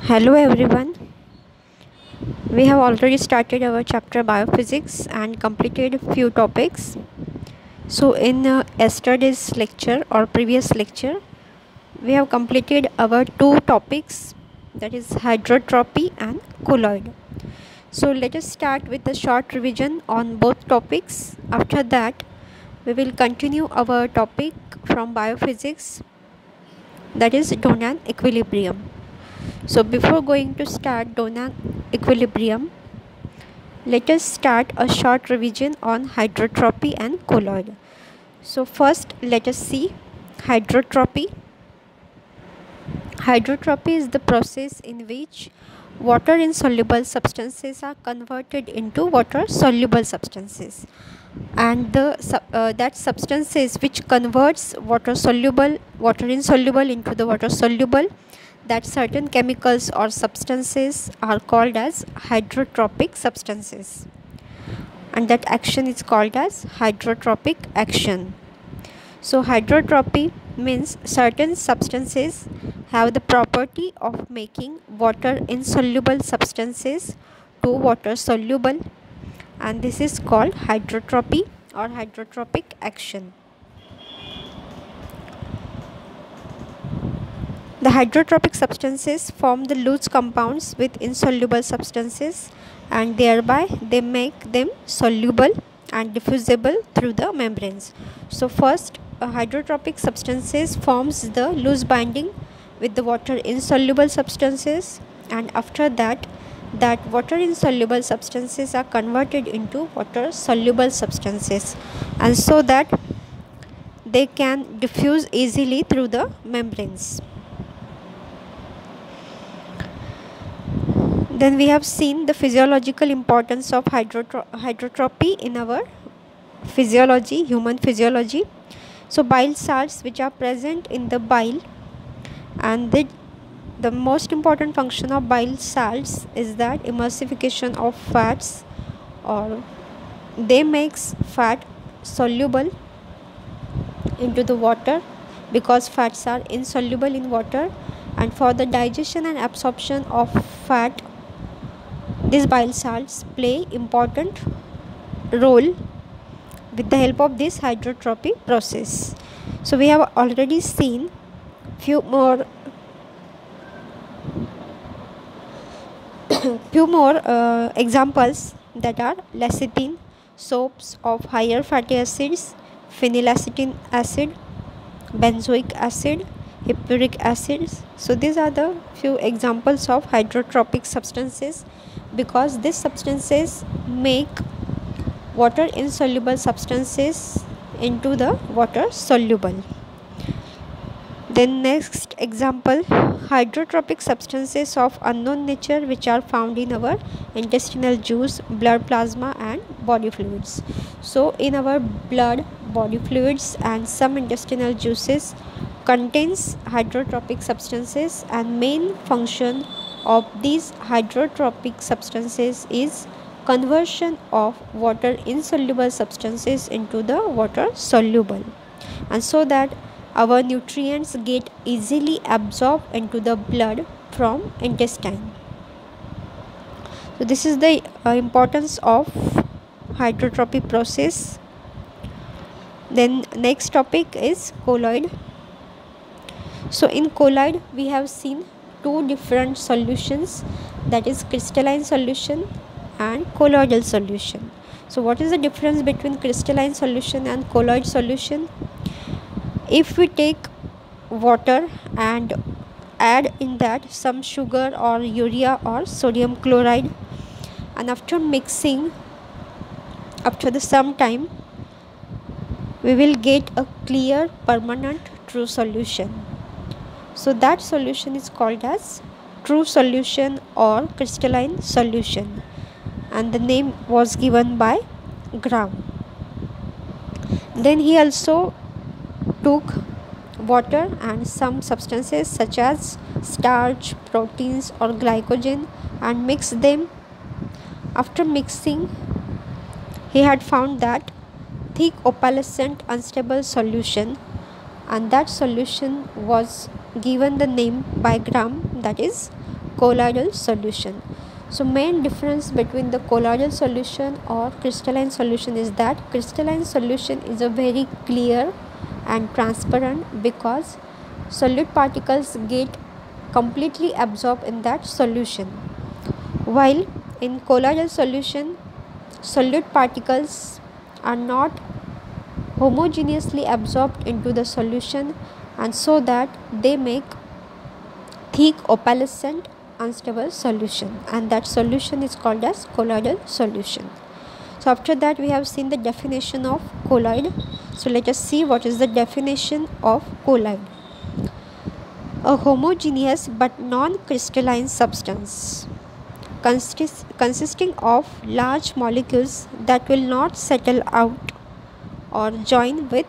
Hello everyone. We have already started our chapter biophysics and completed few topics. So in yesterday's lecture or previous lecture, we have completed our two topics, that is hydrotropy and colloid. So let us start with a short revision on both topics. After that, we will continue our topic from biophysics, that is Donan equilibrium. So before going to start Donan equilibrium, let us start a short revision on hydrotropy and colloid. So first let us see hydrotropy. Hydrotropy is the process in which water insoluble substances are converted into water soluble substances, and that substances which converts water insoluble into the water soluble, that certain chemicals or substances are called as hydrotropic substances, and that action is called as hydrotropic action. So hydrotropy means certain substances have the property of making water insoluble substances to water soluble, and this is called hydrotropy or hydrotropic action. The hydrotropic substances form the loose compounds with insoluble substances, and thereby they make them soluble and diffusible through the membranes. So first, hydrotropic substances forms the loose binding with the water insoluble substances, and after that water insoluble substances are converted into water soluble substances, and so that they can diffuse easily through the membranes. Then we have seen the physiological importance of hydrotropy in our physiology, human physiology. So bile salts which are present in the bile, and the most important function of bile salts is that emulsification of fats, or they makes fat soluble into the water, because fats are insoluble in water, and for the digestion and absorption of fat, these bile salts play important role with the help of this hydrotropy process. So we have already seen few more examples, that are lecithin, soaps of higher fatty acids, phenylacetic acid, benzoic acid, hippuric acids. So these are the few examples of hydrotropic substances, because these substances make water insoluble substances into the water soluble. Then next example, hydrotropic substances of unknown nature which are found in our intestinal juice, blood plasma and body fluids. So in our blood, body fluids and some intestinal juices contains hydrotropic substances, and main function of these hydrotropic substances is conversion of water insoluble substances into the water soluble, and so that our nutrients get easily absorbed into the blood from intestine. So this is the importance of hydrotropy process. Then next topic is colloid. So in colloid we have seen two different solutions, that is crystalline solution and colloidal solution. So what is the difference between crystalline solution and colloid solution? If we take water and add in that some sugar or urea or sodium chloride, and after mixing, after some time, we will get a clear permanent true solution. So that solution is called as true solution or crystalline solution, and the name was given by Gram. Then he also took water and some substances such as starch, proteins or glycogen and mixed them. After mixing, he had found that thick opalescent unstable solution, and that solution was given the name by Gram, that is colloidal solution. So main difference between the colloidal solution or crystalline solution is that crystalline solution is a very clear and transparent because solute particles get completely absorbed in that solution, while in colloidal solution solute particles are not homogeneously absorbed into the solution, and so that they make thick opalescent unstable solution, and that solution is called as colloidal solution. So after that we have seen the definition of colloid. So let us see what is the definition of colloid. A homogeneous but non-crystalline substance consisting of large molecules that will not settle out or join with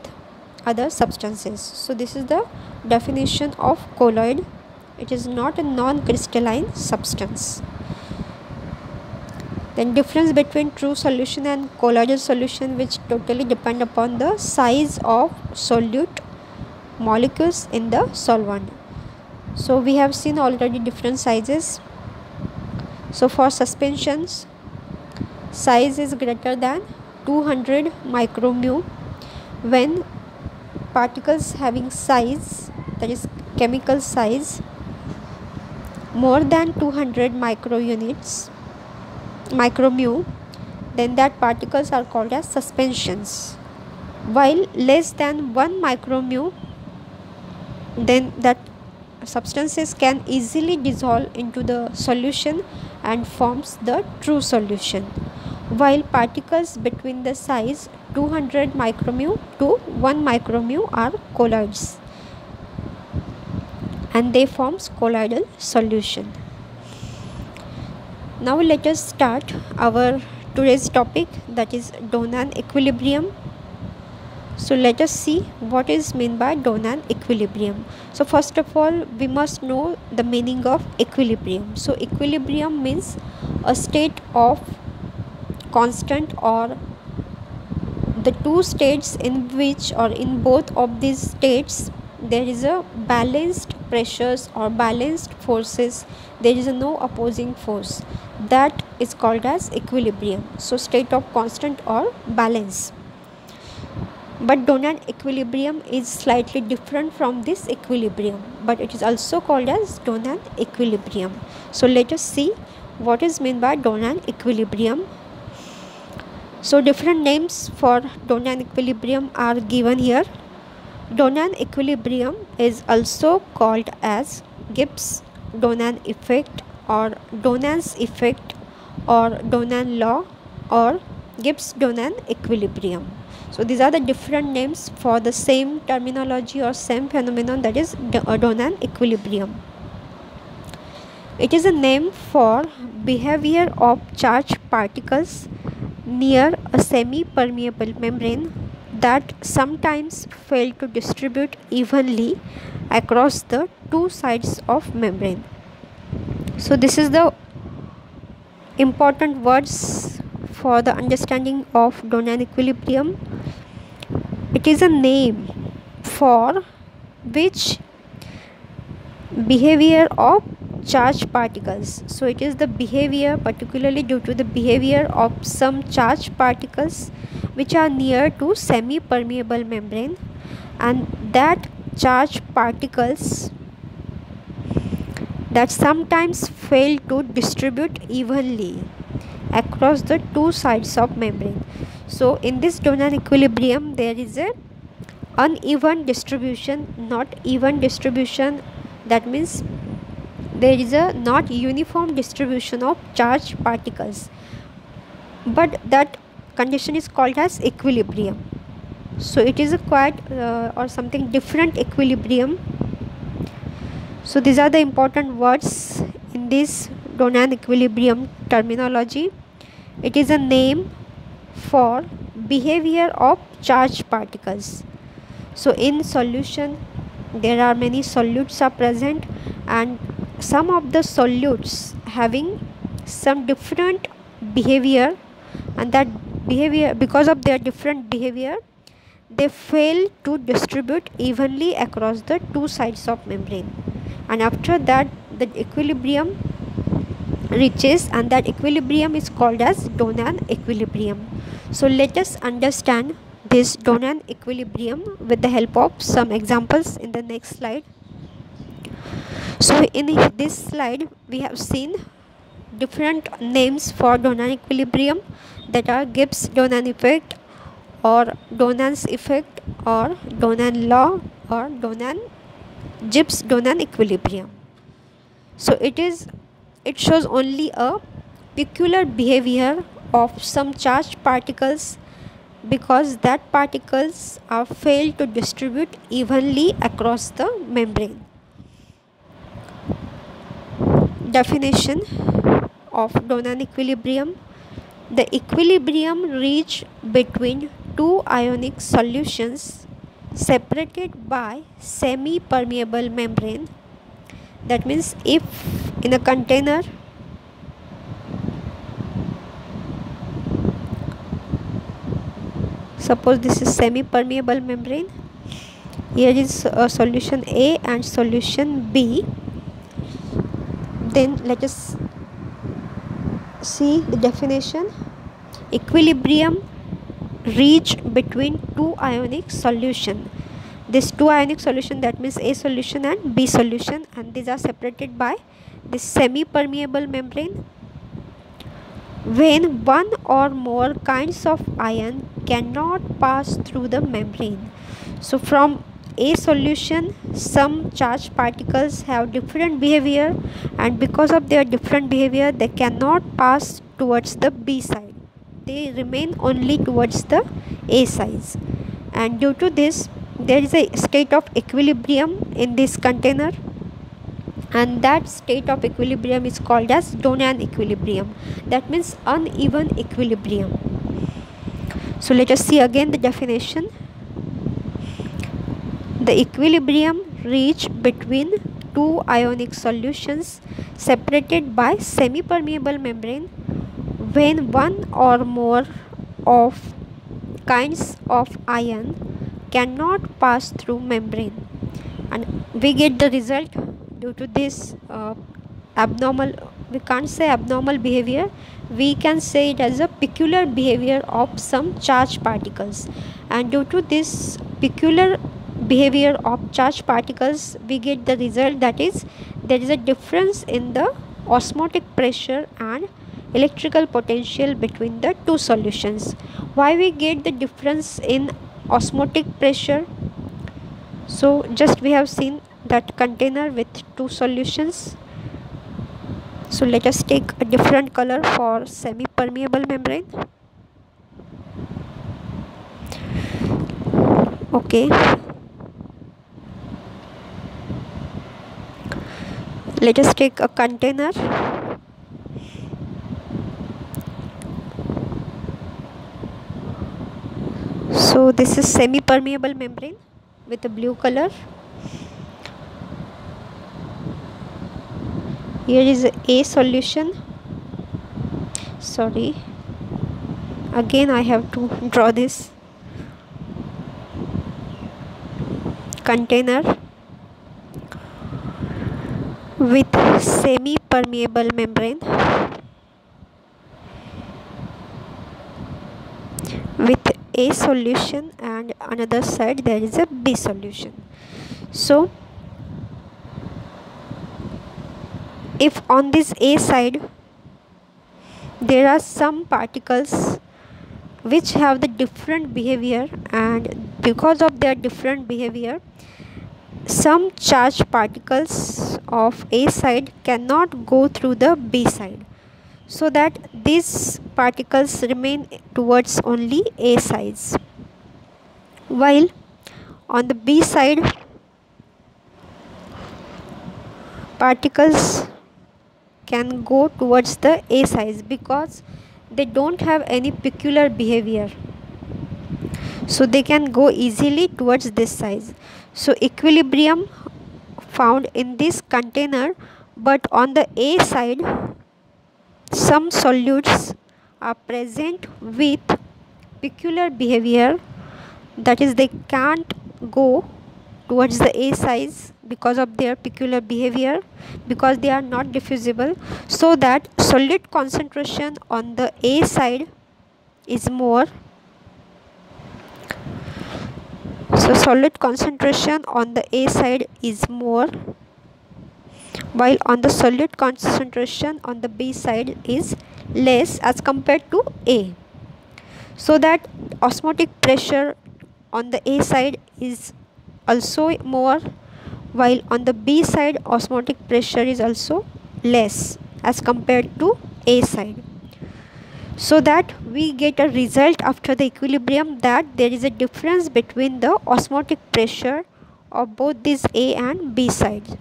other substances. So this is the definition of colloid. It is not a non-crystalline substance. Then difference between true solution and colloidal solution, which totally depend upon the size of solute molecules in the solvent. So we have seen already different sizes. So for suspensions, size is greater than 200 micromu. When particles having size, that is chemical size, more than 200 micromu, then that particles are called as suspensions, while less than 1 micromu, then that substances can easily dissolve into the solution and forms the true solution, while particles between the size 200 micromu to 1 micromu are colloids, and they forms colloidal solution. Now let us start our today's topic, that is Donan equilibrium. So let us see what is meant by Donan equilibrium. So first of all we must know the meaning of equilibrium. So equilibrium means a state of constant, or the two states in which, or in both of these states, there is a balanced pressures or balanced forces, there is no opposing force. That is called as equilibrium. So state of constant or balance. But Donan equilibrium is slightly different from this equilibrium, but it is also called as Donan equilibrium. So let us see what is meant by Donan equilibrium. So different names for Donan equilibrium are given here. Donan equilibrium is also called as Gibbs-Donan effect, or Donan's effect, or Donan law, or Gibbs-Donan equilibrium. So these are the different names for the same terminology or same phenomenon, that is Donan equilibrium. It is a name for behavior of charged particles near a semi-permeable membrane that sometimes fail to distribute evenly across the two sides of membrane. So this is the important words for the understanding of Donan equilibrium. It is a name for which behavior of charged particles. So it is the behavior, particularly due to the behavior of some charged particles which are near to semi-permeable membrane, and that charged particles that sometimes fail to distribute evenly across the two sides of membrane. So in this Donan equilibrium there is a uneven distribution, not even distribution. That means there is a not uniform distribution of charged particles, but that condition is called as equilibrium. So it is a quite or something different equilibrium. So these are the important words in this Donan equilibrium terminology. It is a name for behavior of charged particles. So in solution there are many solutes are present, and some of the solutes having some different behavior, and that behavior, because of their different behavior, they fail to distribute evenly across the two sides of membrane, and after that the equilibrium reaches, and that equilibrium is called as Donan equilibrium. So let us understand this Donan equilibrium with the help of some examples in the next slide. So in this slide we have seen different names for Donan equilibrium, that are Gibbs-Donan effect, or Donan's effect, or Donan law, or Gibbs-Donan equilibrium. So it shows only a peculiar behavior of some charged particles because that particles are failed to distribute evenly across the membrane. Definition of Donan equilibrium: the equilibrium reached between two ionic solutions separated by semi-permeable membrane. That means if in a container suppose this is semi-permeable membrane, here is a solution A and solution B, then let us see the definition. Equilibrium reached between two ionic solution. This two ionic solution, that means A solution and B solution, and these are separated by this semi-permeable membrane. When one or more kinds of ion cannot pass through the membrane. So from A solution, some charged particles have different behavior, and because of their different behavior they cannot pass towards the B side. They remain only towards the A side, and due to this there is a state of equilibrium in this container, and that state of equilibrium is called as Donan equilibrium. That means uneven equilibrium. So let us see again the definition. The equilibrium reached between two ionic solutions separated by semi-permeable membrane when one or more of kinds of ion cannot pass through membrane, and we get the result due to this abnormal, we can't say abnormal behavior, we can say it as a peculiar behavior of some charged particles, and due to this peculiar behavior of charged particles we get the result, that is there is a difference in the osmotic pressure and electrical potential between the two solutions. Why we get the difference in osmotic pressure? So just we have seen that container with two solutions. So let us take a different color for semi-permeable membrane. Okay, let us take a container. So this is semi-permeable membrane with a blue color. Here is A solution. Sorry, again I have to draw this container with semi-permeable membrane with A solution, and another side there is a B solution. So if on this A side there are some particles which have the different behavior, and because of their different behavior some charged particles of A side cannot go through the B side, so that these particles remain towards only A sides, while on the B side particles can go towards the A sides because they don't have any peculiar behavior, so they can go easily towards this side. So equilibrium found in this container, but on the A side some solutes are present with peculiar behavior, that is they can't go towards the A sides, because of their peculiar behavior, because they are not diffusible, so that solute concentration on the A side is more. So solute concentration on the A side is more, while on the solute concentration on the B side is less as compared to A. So that osmotic pressure on the A side is also more, while on the B side osmotic pressure is also less as compared to A side. So that we get a result after the equilibrium that there is a difference between the osmotic pressure of both these A and B sides.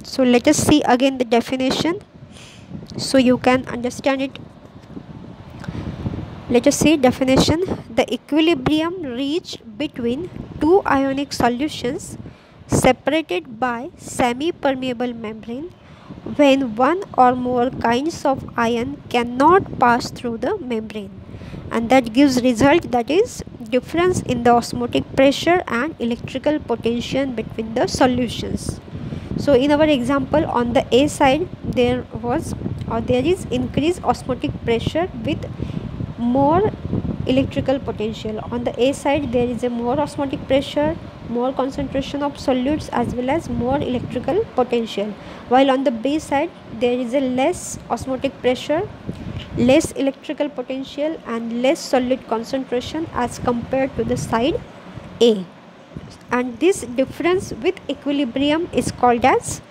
So let us see again the definition so you can understand it. Let us see definition. The equilibrium reached between two ionic solutions separated by semi-permeable membrane when one or more kinds of ion cannot pass through the membrane, and that gives result, that is difference in the osmotic pressure and electrical potential between the solutions. So in our example, on the A side there is increased osmotic pressure with more electrical potential. On the A side there is a more osmotic pressure, more concentration of solutes as well as more electrical potential, while on the B side there is a less osmotic pressure, less electrical potential and less solute concentration as compared to the side A. And this difference with equilibrium is called as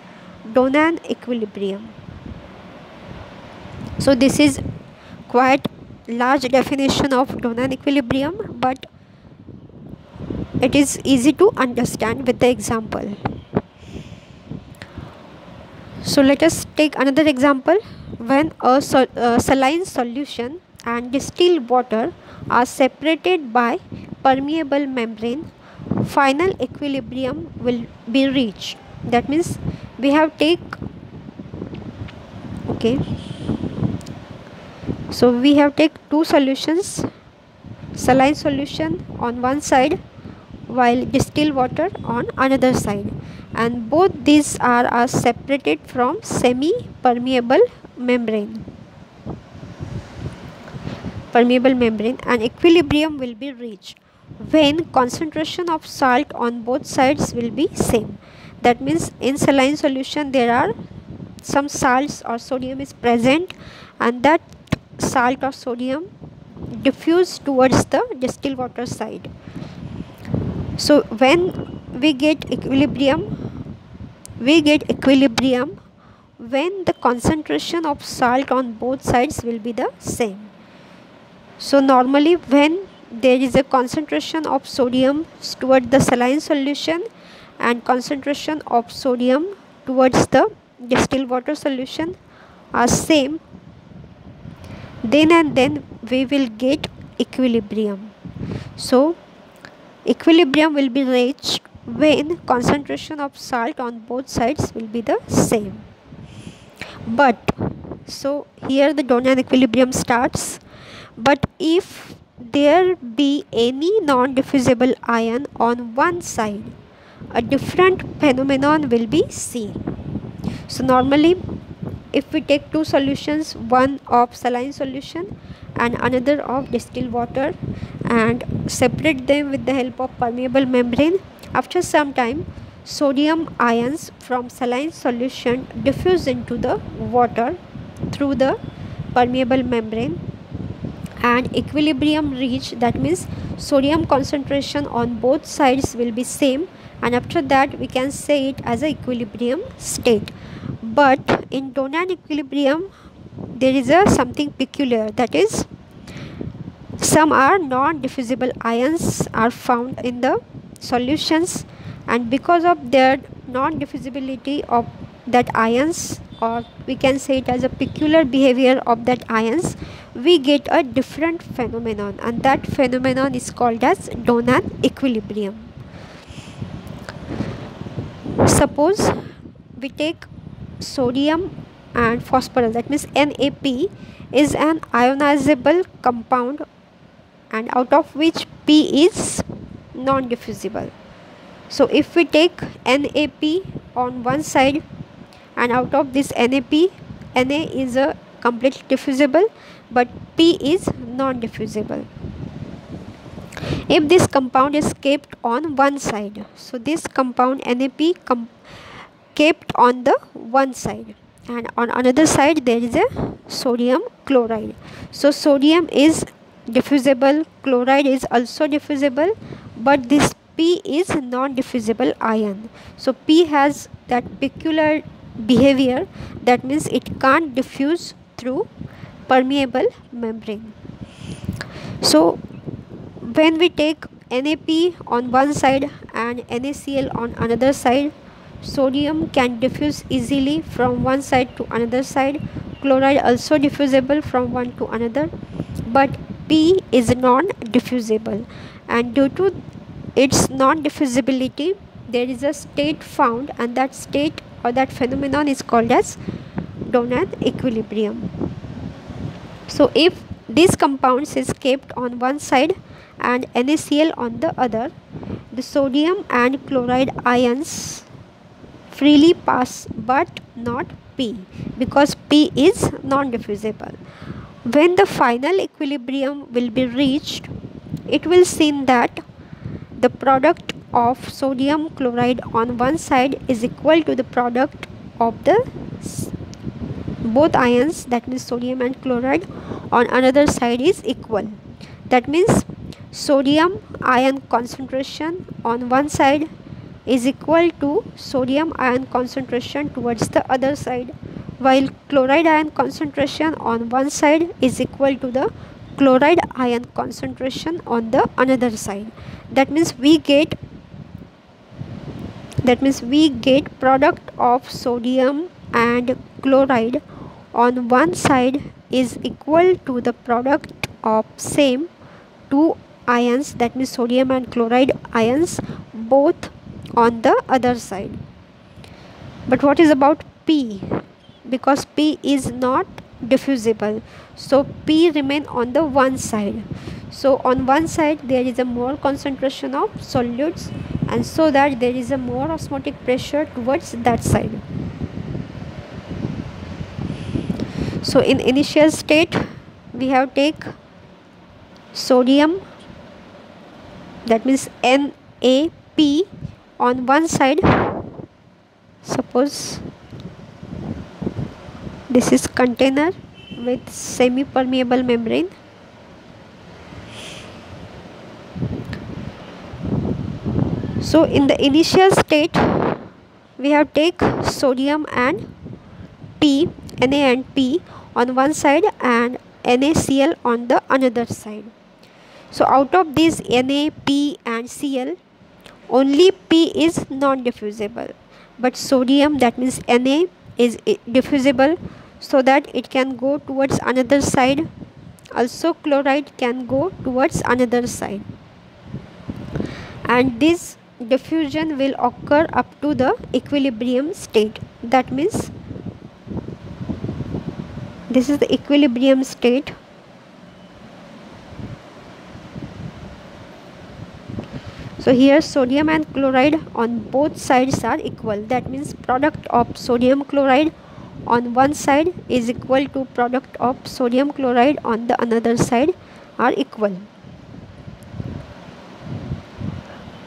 Donan equilibrium. So this is quite large definition of Donan equilibrium, but it is easy to understand with the example. So let us take another example. When a saline solution and distilled water are separated by permeable membrane, final equilibrium will be reached. That means we have two solutions, saline solution on one side while distilled water on another side, and both these are separated from semi-permeable membrane, and equilibrium will be reached when concentration of salt on both sides will be same. That means in saline solution there are some salts or sodium is present, and that salt or sodium diffuse towards the distilled water side. So when we get equilibrium when the concentration of salt on both sides will be the same. So normally when there is a concentration of sodium towards the saline solution and concentration of sodium towards the distilled water solution are same, then we will get equilibrium. So equilibrium will be reached when concentration of salt on both sides will be the same. But so here the Donan equilibrium starts. But if there be any non-diffusible ion on one side, a different phenomenon will be seen. So normally if we take two solutions, one of saline solution and another of distilled water, and separate them with the help of permeable membrane, after some time sodium ions from saline solution diffuse into the water through the permeable membrane and equilibrium reach. That means sodium concentration on both sides will be same, and after that we can say it as a equilibrium state. But in Donan equilibrium there is something peculiar, that is some are non-diffusible ions are found in the solutions, and because of their non-diffusibility of that ions, or we can say it as a peculiar behavior of that ions, we get a different phenomenon, and that phenomenon is called as Donan equilibrium. Suppose we take sodium and phosphorus, that means NaP is an ionizable compound, and out of which P is non-diffusible. So if we take NaP on one side, and out of this NaP, Na is a completely diffusible, but P is non-diffusible. If this compound is kept on one side, so this compound NaP kept on the one side, and on another side there is a sodium chloride. So sodium is diffusible, chloride is also diffusible, but this P is non-diffusible ion. So P has that peculiar behavior, that means it can't diffuse through permeable membrane. So when we take NaP on one side and NaCl on another side, sodium can diffuse easily from one side to another side, chloride also diffusible from one to another, but P is non-diffusible, and due to its non-diffusibility there is a state found, and that state or that phenomenon is called as Donan equilibrium. So if these compounds is kept on one side and NaCl on the other, the sodium and chloride ions freely pass, but not P, because P is non-diffusible. When the final equilibrium will be reached, it will seem that the product of sodium chloride on one side is equal to the product of the both ions, that means sodium and chloride, on another side is equal. That means sodium ion concentration on one side is equal to sodium ion concentration towards the other side, while chloride ion concentration on one side is equal to the chloride ion concentration on the another side. That means we get product of sodium and chloride on one side is equal to the product of same two ions, that means sodium and chloride ions, both on the other side. But what is about P? Because P is not diffusible, so P remain on the one side. So on one side there is a more concentration of solutes, and so that there is a more osmotic pressure towards that side. So in initial state we have take sodium, that means NaP on one side. Suppose this is container with semi-permeable membrane. So in the initial state we have take sodium and P, Na and P on one side and NaCl on the another side. So out of these Na, P and Cl, only P is non-diffusible, but sodium, that means Na, is diffusible, so that it can go towards another side. Also chloride can go towards another side, and this diffusion will occur up to the equilibrium state. That means this is the equilibrium state. So here sodium and chloride on both sides are equal. That means product of sodium chloride on one side is equal to product of sodium chloride on the another side are equal.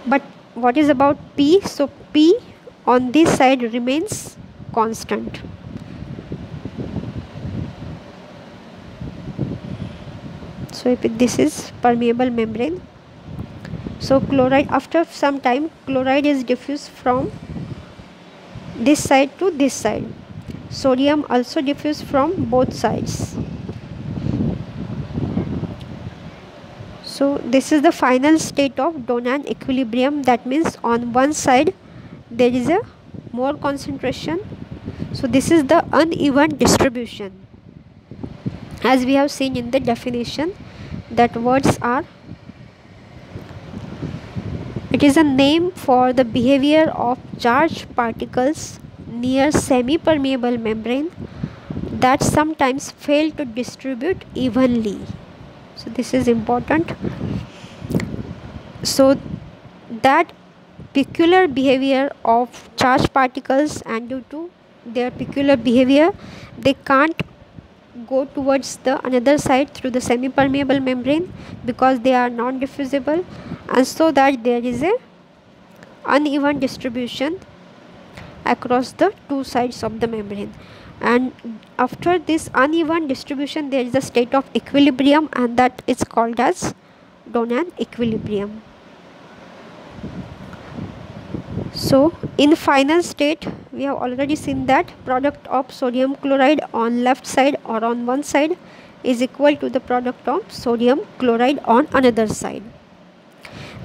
But what is about P? So P on this side remains constant. So if this is permeable membrane, so chloride, after some time chloride is diffused from this side to this side. Sodium also diffused from both sides. So this is the final state of Donan equilibrium. That means on one side there is a more concentration. So this is the uneven distribution. As we have seen in the definition, that words are, it is a name for the behavior of charged particles near semi-permeable membrane that sometimes fail to distribute evenly. So this is important. So that peculiar behavior of charged particles, and due to their peculiar behavior they can't go towards the another side through the semi-permeable membrane because they are non-diffusible, and so that there is a uneven distribution across the two sides of the membrane. And after this uneven distribution there is a state of equilibrium, and that is called as Donan equilibrium. So in final state we have already seen that product of sodium chloride on left side or on one side is equal to the product of sodium chloride on another side.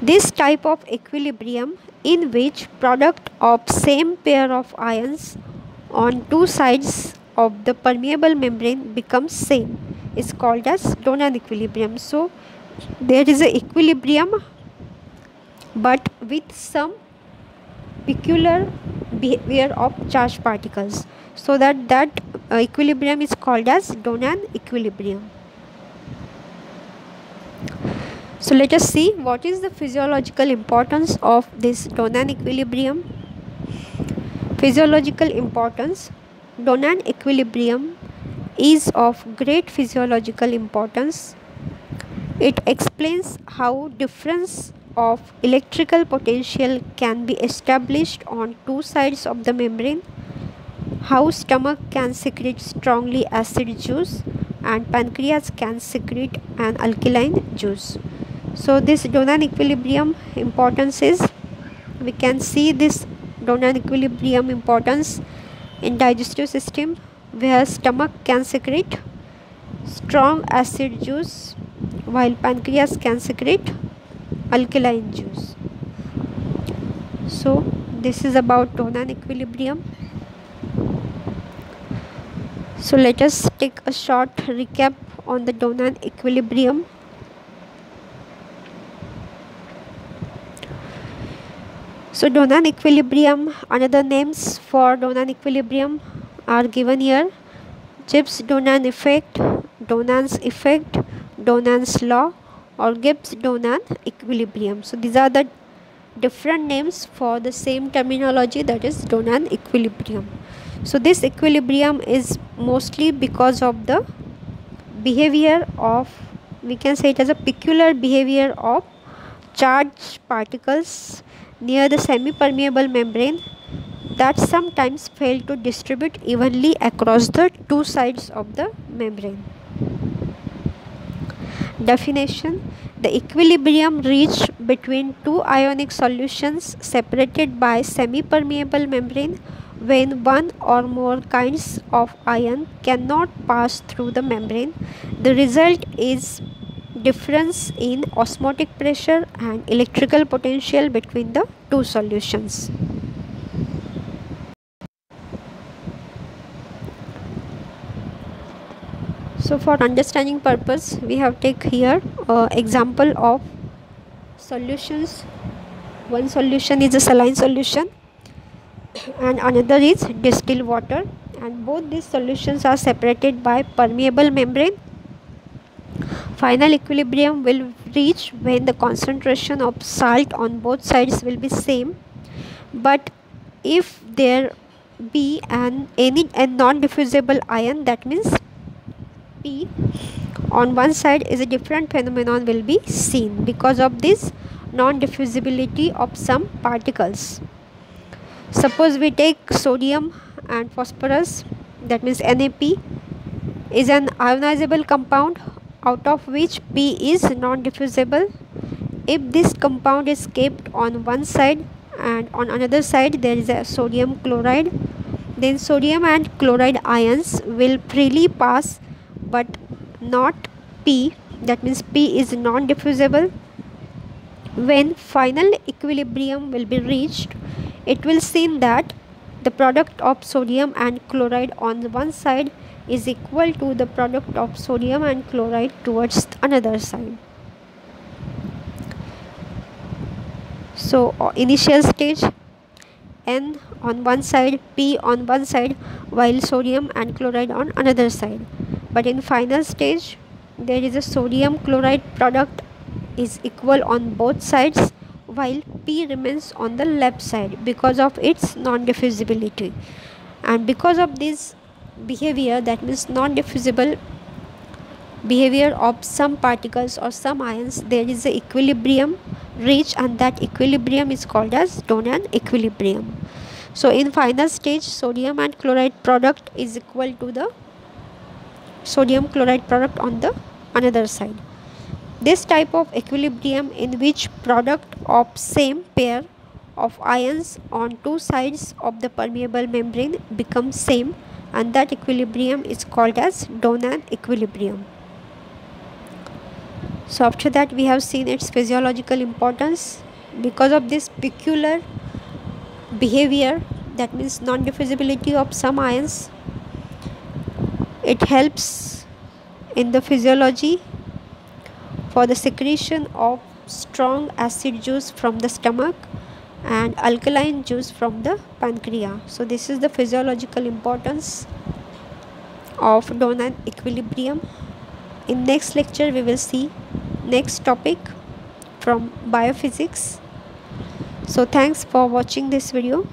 This type of equilibrium, in which product of same pair of ions on two sides of the permeable membrane becomes same, is called as Donan equilibrium. So there is a equilibrium but with some peculiar behavior of charged particles, so that equilibrium is called as Donan equilibrium. So let us see what is the physiological importance of this Donan equilibrium. Physiological importance. Donan equilibrium is of great physiological importance. It explains how difference of electrical potential can be established on two sides of the membrane, how stomach can secrete strongly acid juice and pancreas can secrete an alkaline juice. So this Donan equilibrium importance is, we can see this Donan equilibrium importance in digestive system, where stomach can secrete strong acid juice while pancreas can secrete alkaline juice. So this is about Donan equilibrium. So let us take a short recap on the Donan equilibrium. So Donan equilibrium, another names for Donan equilibrium are given here: Gibbs-Donan effect, Donan's effect, Donan's law, or Gibbs-Donan equilibrium. So these are the different names for the same terminology, that is Donan equilibrium. So this equilibrium is mostly because of the behavior of, we can say it as a peculiar behavior of charged particles near the semi-permeable membrane that sometimes fail to distribute evenly across the two sides of the membrane. Definition: the equilibrium reached between two ionic solutions separated by semi-permeable membrane when one or more kinds of ion cannot pass through the membrane. The result is difference in osmotic pressure and electrical potential between the two solutions. So for understanding purpose, we have take here example of solutions. One solution is a saline solution and another is distilled water, and both these solutions are separated by permeable membrane. Final equilibrium will reach when the concentration of salt on both sides will be same, but if there be a non-diffusible ion, that means P, on one side is a different phenomenon will be seen because of this non-diffusibility of some particles. Suppose we take sodium and phosphorus, that means NaP is an ionizable compound out of which P is non-diffusible. If this compound is kept on one side and on another side there is a sodium chloride, then sodium and chloride ions will freely pass but not P, that means P is non-diffusible. When final equilibrium will be reached, it will seem that the product of sodium and chloride on one side is equal to the product of sodium and chloride towards another side. So initial stage, N on one side, P on one side, while sodium and chloride on another side. But in final stage, there is a sodium chloride product is equal on both sides, while P remains on the left side because of its non-diffusibility. And because of this behavior, that means non-diffusible behavior of some particles or some ions, there is a equilibrium reached, and that equilibrium is called as Donan equilibrium. So in final stage, sodium and chloride product is equal to the sodium chloride product on the another side. This type of equilibrium, in which product of same pair of ions on two sides of the permeable membrane becomes same, and that equilibrium is called as Donan equilibrium. So after that, we have seen its physiological importance. Because of this peculiar behavior, that means non-diffusibility of some ions, it helps in the physiology for the secretion of strong acid juice from the stomach and alkaline juice from the pancreas. So this is the physiological importance of Donan equilibrium. In next lecture, we will see next topic from biophysics. So thanks for watching this video.